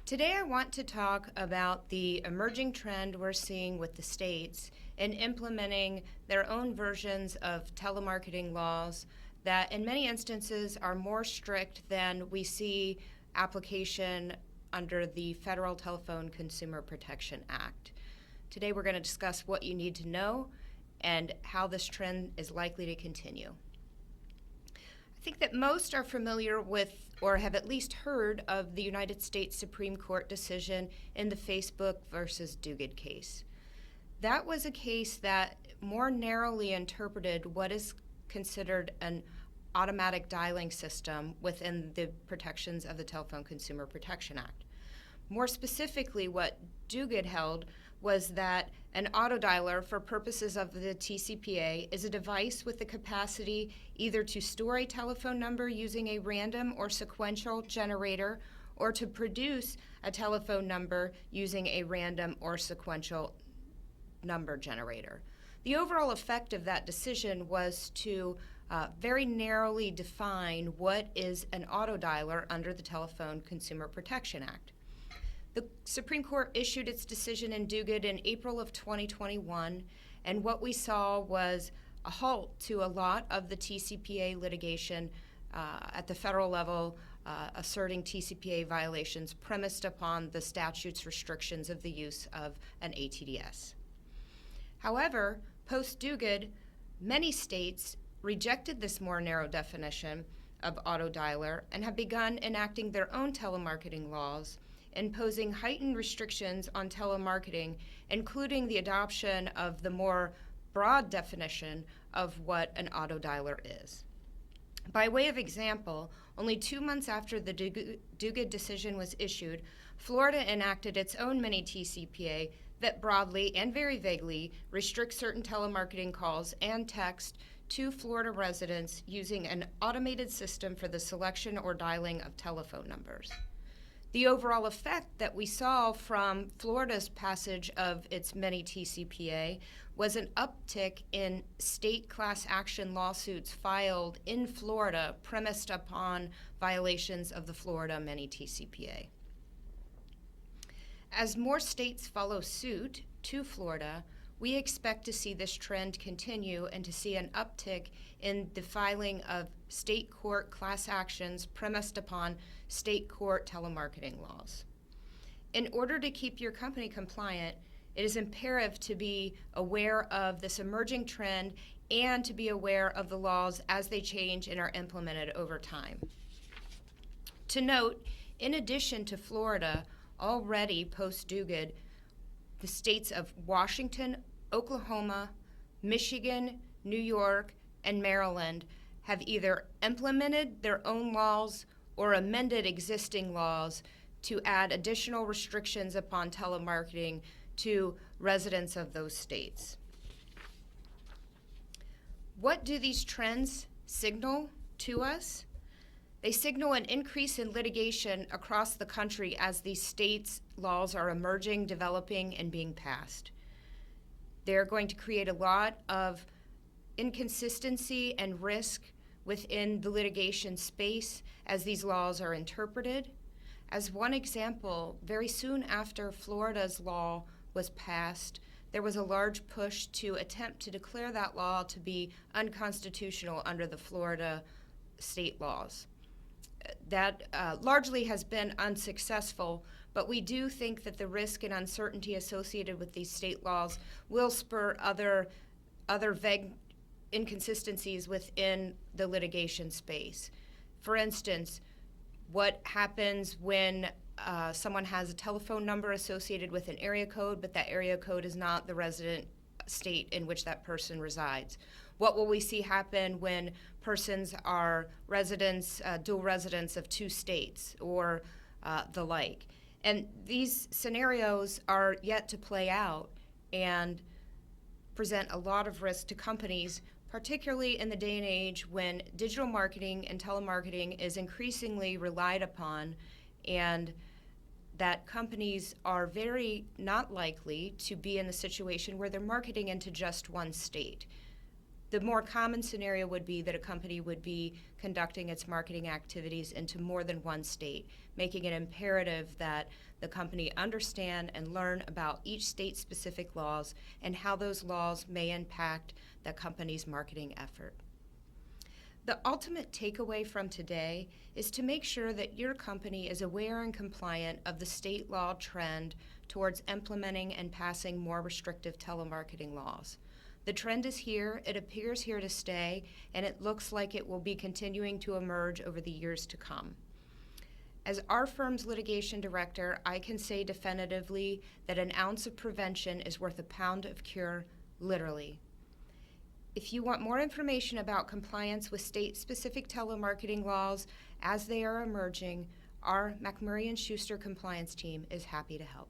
Today I want to talk about the emerging trend we're seeing with the states in implementing their own versions of telemarketing laws that in many instances are more strict than we see application under the Federal Telephone Consumer Protection Act. Today we're going to discuss what you need to know and how this trend is likely to continue. I think that most are familiar with or have at least heard of the United States Supreme Court decision in the Facebook versus Duguid case. That was a case that more narrowly interpreted what is considered an automatic dialing system within the protections of the Telephone Consumer Protection Act. More specifically, what Duguid held was that an autodialer for purposes of the TCPA is a device with the capacity either to store a telephone number using a random or sequential generator or to produce a telephone number using a random or sequential number generator. The overall effect of that decision was to very narrowly define what is an autodialer under the Telephone Consumer Protection Act. The Supreme Court issued its decision in Duguid in April of 2021, and what we saw was a halt to a lot of the TCPA litigation at the federal level asserting TCPA violations premised upon the statute's restrictions of the use of an ATDS. However, post-Duguid, many states rejected this more narrow definition of autodialer and have begun enacting their own telemarketing laws, imposing heightened restrictions on telemarketing, including the adoption of the more broad definition of what an autodialer is. By way of example, only 2 months after the Duguid decision was issued, Florida enacted its own mini-TCPA that broadly and very vaguely restricts certain telemarketing calls and text to Florida residents using an automated system for the selection or dialing of telephone numbers. The overall effect that we saw from Florida's passage of its mini-TCPA was an uptick in state class action lawsuits filed in Florida premised upon violations of the Florida mini-TCPA. As more states follow suit to Florida, we expect to see this trend continue and to see an uptick in the filing of state court class actions premised upon state court telemarketing laws. In order to keep your company compliant, it is imperative to be aware of this emerging trend and to be aware of the laws as they change and are implemented over time. To note, in addition to Florida, already post-Duguid, the states of Washington, Oklahoma, Michigan, New York, and Maryland have either implemented their own laws or amended existing laws to add additional restrictions upon telemarketing to residents of those states. What do these trends signal to us? They signal an increase in litigation across the country as these states' laws are emerging, developing, and being passed. They're going to create a lot of inconsistency and risk within the litigation space as these laws are interpreted. As one example, very soon after Florida's law was passed, there was a large push to attempt to declare that law to be unconstitutional under the Florida state laws. That largely has been unsuccessful, but we do think that the risk and uncertainty associated with these state laws will spur other vague inconsistencies within the litigation space. For instance, what happens when someone has a telephone number associated with an area code, but that area code is not the resident state in which that person resides? What will we see happen when persons are residents, dual residents of two states or the like? And these scenarios are yet to play out and present a lot of risk to companies, particularly in the day and age when digital marketing and telemarketing is increasingly relied upon, and that companies are very not likely to be in the situation where they're marketing into just one state. The more common scenario would be that a company would be conducting its marketing activities into more than one state, making it imperative that the company understand and learn about each state's specific laws and how those laws may impact the company's marketing effort. The ultimate takeaway from today is to make sure that your company is aware and compliant of the state law trend towards implementing and passing more restrictive telemarketing laws. The trend is here, it appears here to stay, and it looks like it will be continuing to emerge over the years to come. As our firm's litigation director, I can say definitively that an ounce of prevention is worth a pound of cure, literally. If you want more information about compliance with state-specific telemarketing laws as they are emerging, our McMurray & Schuster compliance team is happy to help.